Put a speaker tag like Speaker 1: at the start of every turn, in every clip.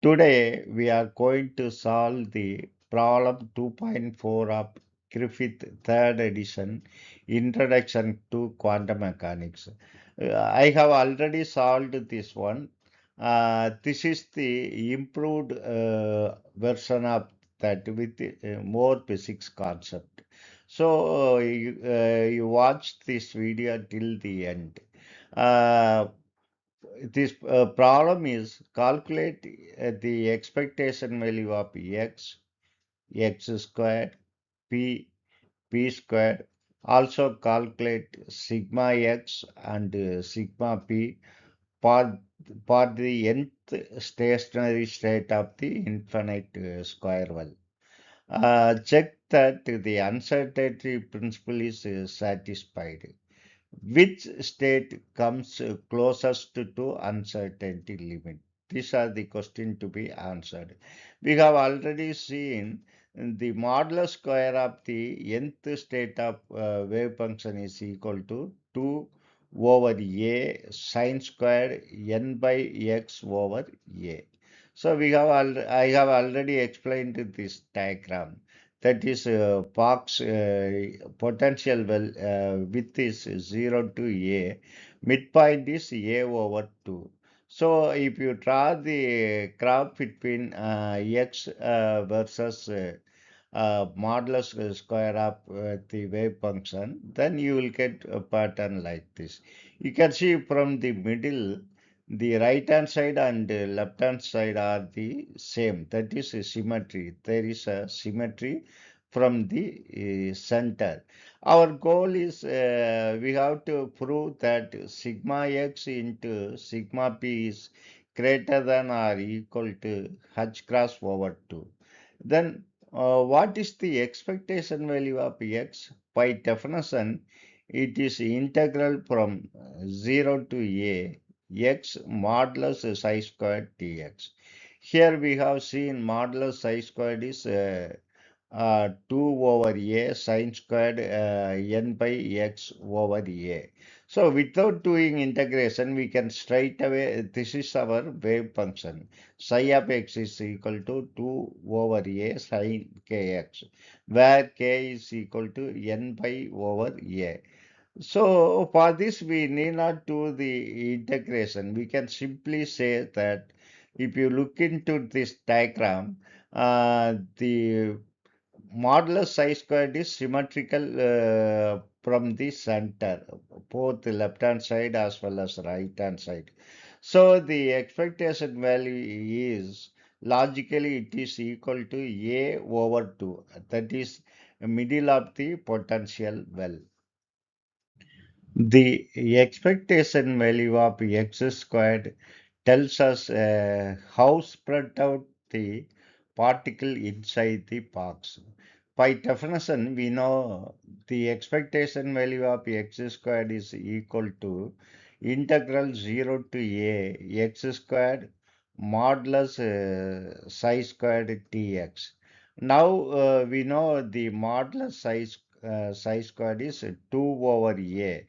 Speaker 1: Today we are going to solve the problem 2.4 of Griffith third edition Introduction to Quantum Mechanics. I have already solved this one. This is the improved version of that with more physics concept. So you watch this video till the end. Uh, this problem is calculate the expectation value of x squared, p squared. Also calculate sigma x and sigma p for, for the nth stationary state of the infinite square well. Check that the uncertainty principle is satisfied. Which state comes closest to uncertainty limit? These are the questions to be answered. We have already seen the modulus square of the nth state of wave function is equal to 2 over a sine square n by x over a. So I have already explained this diagram. That is Park's potential well width is 0 to a. Midpoint is a over 2. So if you draw the graph between x versus modulus square of the wave function, then you will get a pattern like this. You can see from the middle, the right hand side and left hand side are the same. That is symmetry. There is a symmetry from the center. Our goal is we have to prove that sigma x into sigma p is greater than or equal to h cross over 2. Then what is the expectation value of x? By definition, it is integral from 0 to a x modulus psi squared dx. Here we have seen modulus psi squared is 2 over a sine squared n by x over a. So without doing integration, we can straight away, this is our wave function. Psi of x is equal to 2 over a sine kx, where k is equal to n by over a. So for this, we need not do the integration. We can simply say that if you look into this diagram, the modulus psi squared is symmetrical from the center, both the left hand side as well as right hand side. So the expectation value is logically it is equal to a over 2. That is middle of the potential well. The expectation value of x squared tells us how spread out the particle inside the box. By definition, we know the expectation value of x squared is equal to integral 0 to a x squared modulus psi squared dx. Now we know the modulus psi squared is 2 over a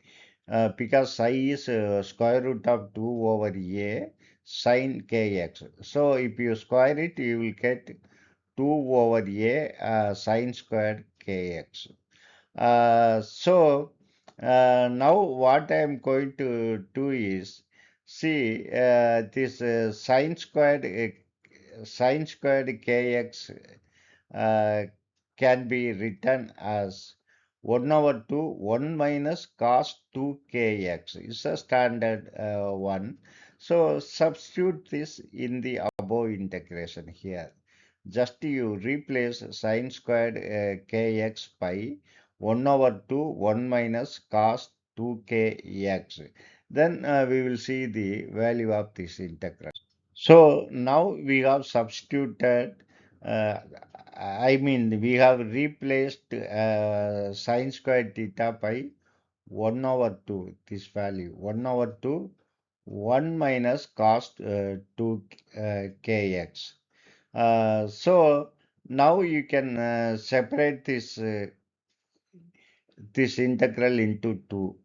Speaker 1: because psi is square root of 2 over a sine kx. So if you square it, you will get 2 over a sine squared kx. Now what I am going to do is see this sine squared kx uh, can be written as 1 over 2 1 minus cos 2 kx is a standard one. So substitute this in the above integration here. Just you replace sine squared kx by 1 over 2 1 minus cos 2 kx. Then we will see the value of this integral. So now we have substituted, uh, I mean, we have replaced sine squared theta by 1 over 2, this value, 1 over 2, 1 minus cos 2 kx. So now you can separate this integral into two.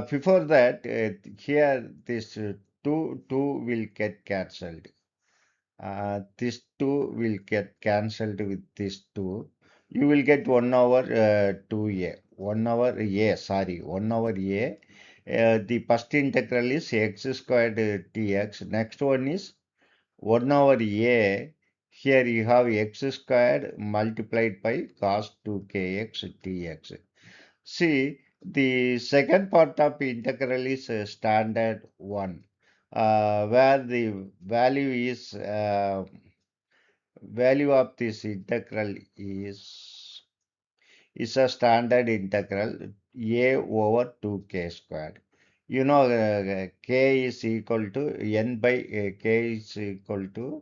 Speaker 1: Before that, here this 2 will get cancelled. This 2 will get cancelled with this 2. You will get 1 over 2a. 1 over a, sorry, 1 over a. The first integral is x squared dx. Next one is 1 over a. Here you have x squared multiplied by cos 2kx dx. See, the second part of integral is standard 1, where the value of this integral is a standard integral a over 2k squared. You know, k is equal to n by k is equal to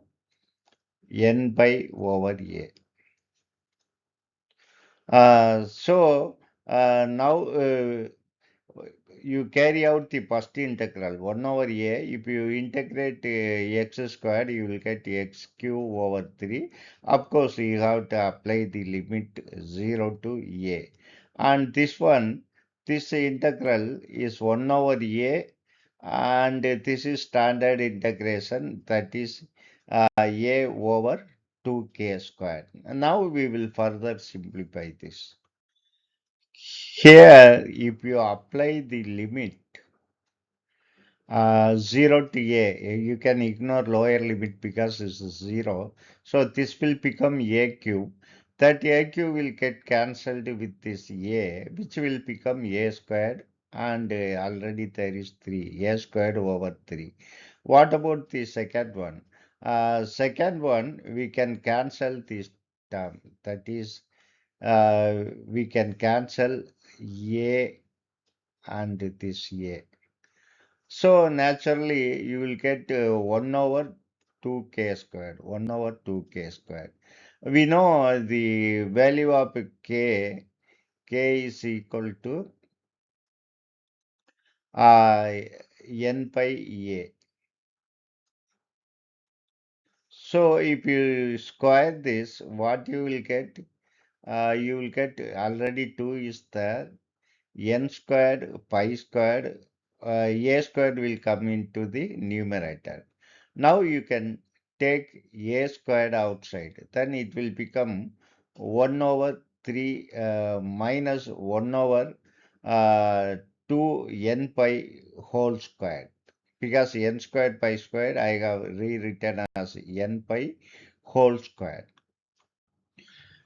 Speaker 1: n by over a. Now you carry out the first integral 1 over a. If you integrate x squared, you will get x cube over 3. Of course, you have to apply the limit 0 to a. And this integral is 1 over a, and this is standard integration, that is a over 2k squared. Now we will further simplify this. Here, if you apply the limit 0 to a, you can ignore lower limit because it's 0. So this will become a cube. That a cube will get cancelled with this a, which will become a squared, and already there is 3, a squared over 3. What about the second one? Second one, we can cancel this term. That is, we can cancel a and this a. So naturally, you will get 1 over 2k squared, 1 over 2k squared. We know the value of k is equal to n by a. So if you square this, what you will get? You will get already 2 is there. N squared, pi squared, a squared will come into the numerator. Now you can take a squared outside. Then it will become 1 over 3 minus 1 over 2 n pi whole squared. Because n squared pi squared I have rewritten as n pi whole squared.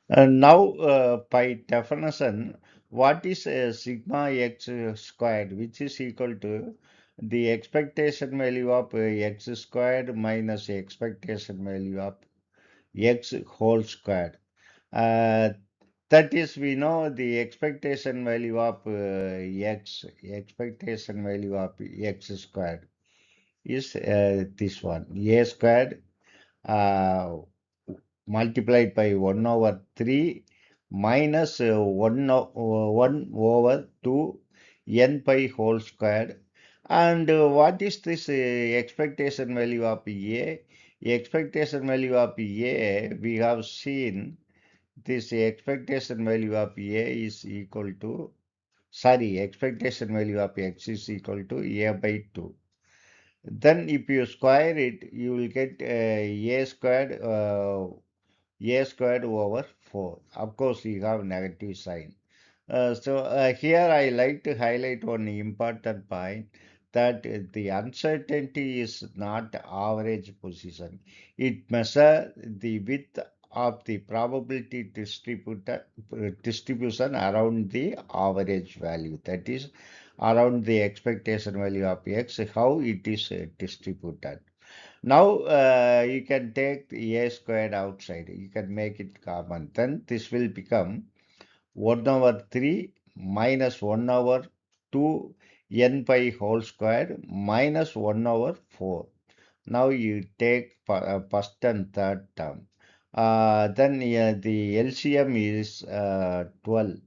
Speaker 1: Now, by definition, what is sigma x squared, which is equal to the expectation value of x squared minus the expectation value of x whole squared. Uh, that is, we know the expectation value of expectation value of x squared is this one, a squared uh, multiplied by 1 over 3 minus 1 over 2 n pi whole squared. And what is this expectation value of A? Expectation value of A, we have seen this expectation value of A is equal to, sorry, expectation value of X is equal to A by 2. Then if you square it, you will get a squared over 4. Of course, you have negative sign. Here I like to highlight one important point, that the uncertainty is not average position. It measures the width of the probability distribution around the average value. That is, around the expectation value of x, how it is distributed. Now you can take a squared outside. You can make it common. Then this will become 1 over 3 minus 1 over 2 n pi whole squared minus 1 over 4. Now you take first and third term. Then the LCM is 12.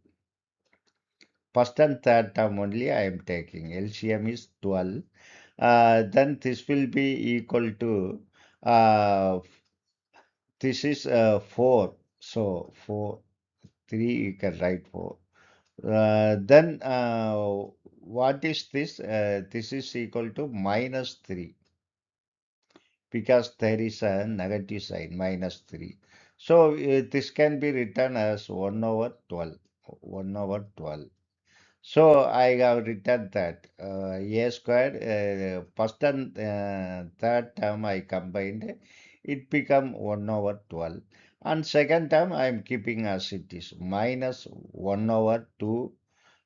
Speaker 1: First and third term only I am taking. LCM is 12. Then this will be equal to this is 4. So 4, 3 you can write 4. Then what is this? This is equal to minus 3. because there is a negative sign, minus 3. So this can be written as 1 over 12. 1 over 12. So I have written that a squared, first and third term I combined, it become 1 over 12. And second term I am keeping as it is, minus 1 over 2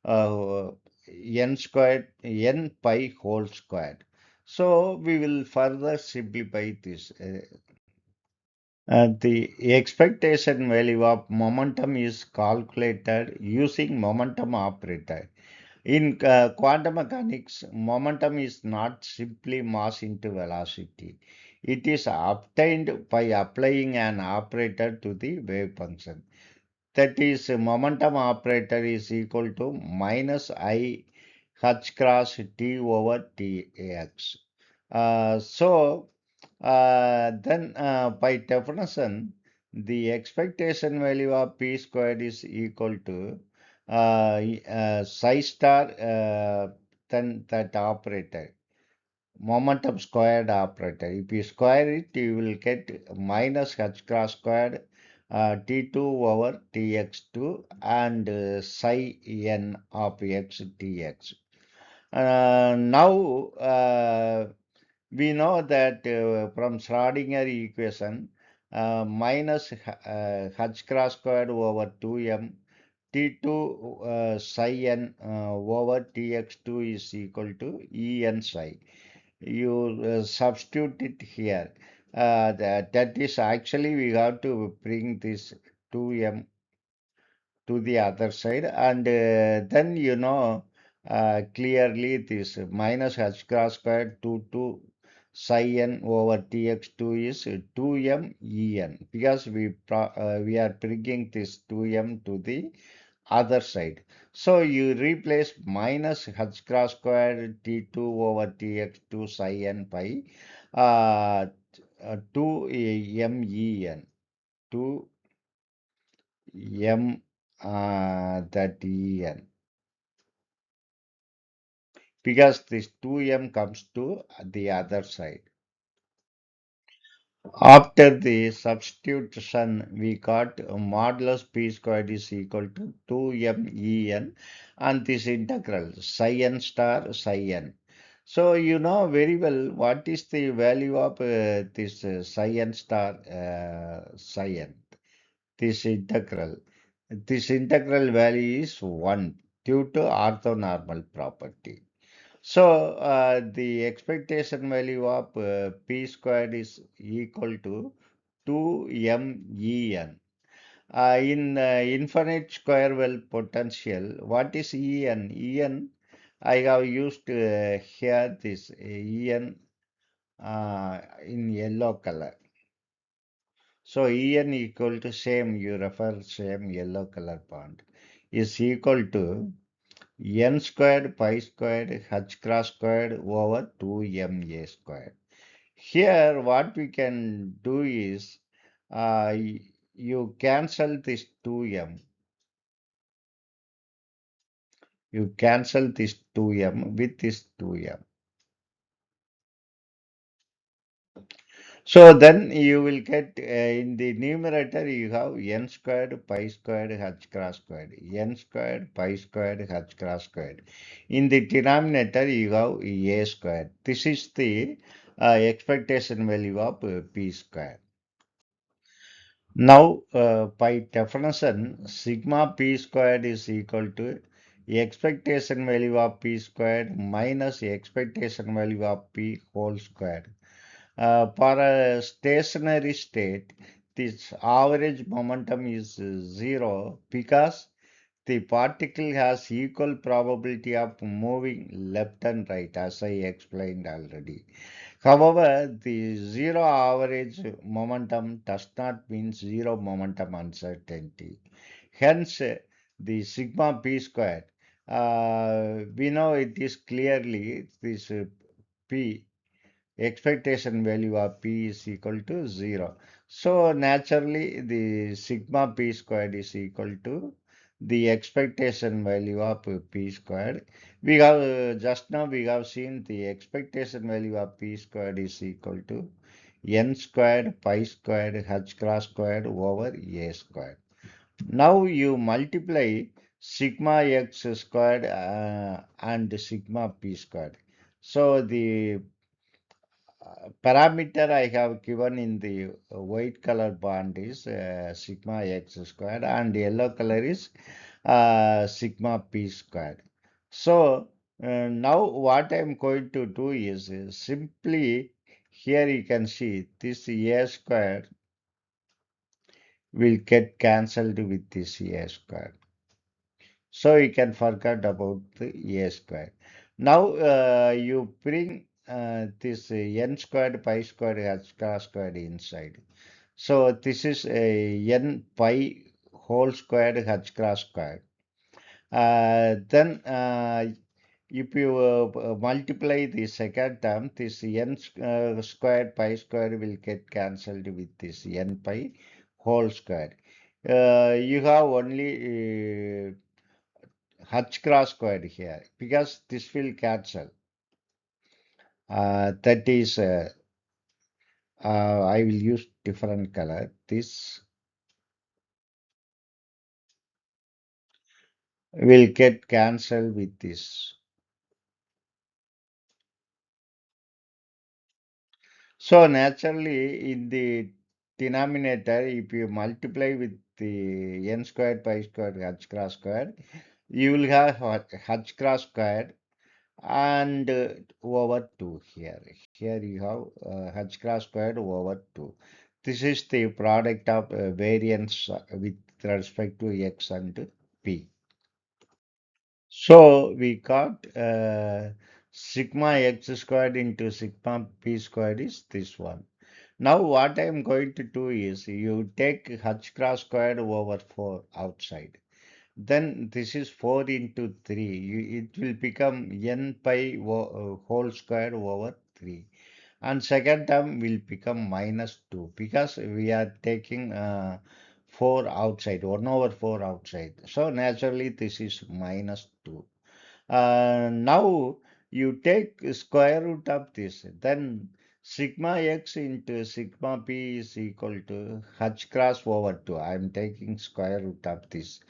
Speaker 1: uh, n squared, n pi whole squared. So we will further simplify this. The expectation value of momentum is calculated using momentum operator. In quantum mechanics, momentum is not simply mass into velocity. It is obtained by applying an operator to the wave function. That is, momentum operator is equal to minus I h cross t over tx. Then by definition, the expectation value of p squared is equal to psi star, then that operator, momentum squared operator. If you square it, you will get minus h cross squared t2 over tx2 and psi n of x dx. Now we know that from Schrodinger equation, minus h cross squared over 2m t2 psi n over tx2 is equal to en psi. You substitute it here. That is actually we have to bring this 2m to the other side, and then clearly this minus h cross squared 2 psi n over tx2 is 2m en, because we are bringing this 2m to the other side. So you replace minus h cross squared t2 over tx2 psi n pi, uh, 2 m en, 2 m that en, because this 2m comes to the other side. After the substitution, we got modulus p squared is equal to 2m en, and this integral psi n star psi n. So you know very well what is the value of this psi n star psi n, this integral. This integral value is 1 due to orthonormal property. So the expectation value of p squared is equal to 2m in infinite square well potential, what is En? En, I have used here this En in yellow color. So En equal to same, you refer same yellow color bond, is equal to n squared pi squared h cross squared over 2ma squared. Here what we can do is you cancel this 2m, you cancel this 2m with this 2m. So then you will get in the numerator you have n squared pi squared h cross squared, n squared pi squared h cross squared. In the denominator you have a squared. This is the expectation value of p squared. Now by definition, sigma p squared is equal to expectation value of p squared minus expectation value of p whole squared. For a stationary state, this average momentum is zero because the particle has equal probability of moving left and right, as I explained already. However, the zero average momentum does not mean zero momentum uncertainty. Hence, the sigma p squared, we know it is clearly this p, expectation value of p is equal to 0. So naturally the sigma p squared is equal to the expectation value of p squared. We have just now we have seen the expectation value of p squared is equal to n squared, pi squared, h cross squared over a squared. Now you multiply sigma x squared and sigma p squared. So the parameter I have given in the white color band is sigma x squared and yellow color is sigma p squared. So now what I'm going to do is simply here you can see this a squared will get cancelled with this a squared. So you can forget about the a squared. Now you bring this n squared, pi squared, h cross squared inside. So this is a n pi whole squared h cross squared. Then if you multiply the second term, this n squared pi squared will get cancelled with this n pi whole squared. You have only h cross squared here because this will cancel. That is, I will use different color. This will get cancelled with this. So naturally, in the denominator, if you multiply with the n squared pi squared h cross squared, you will have h cross squared and over 2 here. Here you have h cross squared over 2. This is the product of variance with respect to x and p. So we got sigma x squared into sigma p squared is this one. Now what I am going to do is you take h cross squared over 4 outside. Then this is 4 into 3. It will become n pi whole square over 3. And second term will become minus 2 because we are taking 4 outside, 1 over 4 outside. So naturally this is minus 2. Now you take square root of this, then sigma x into sigma p is equal to h cross over 2. I am taking square root of this.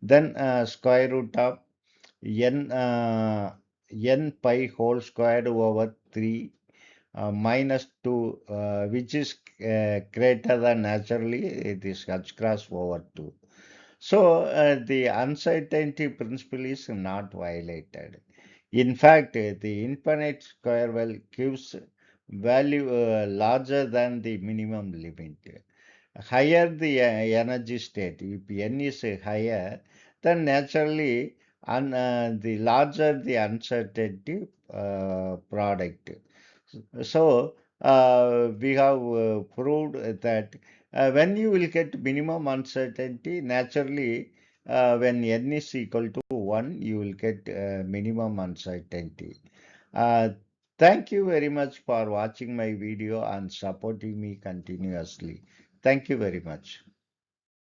Speaker 1: Then square root of n, n pi whole squared over 3 minus 2, which is greater than naturally this h cross over 2. So the uncertainty principle is not violated. In fact, the infinite square well gives value larger than the minimum limit. Higher the energy state, if n is higher, then naturally the larger the uncertainty product. So we have proved that when you will get minimum uncertainty, naturally when n is equal to 1, you will get minimum uncertainty. Uh, Thank you very much for watching my video and supporting me continuously. Thank you very much.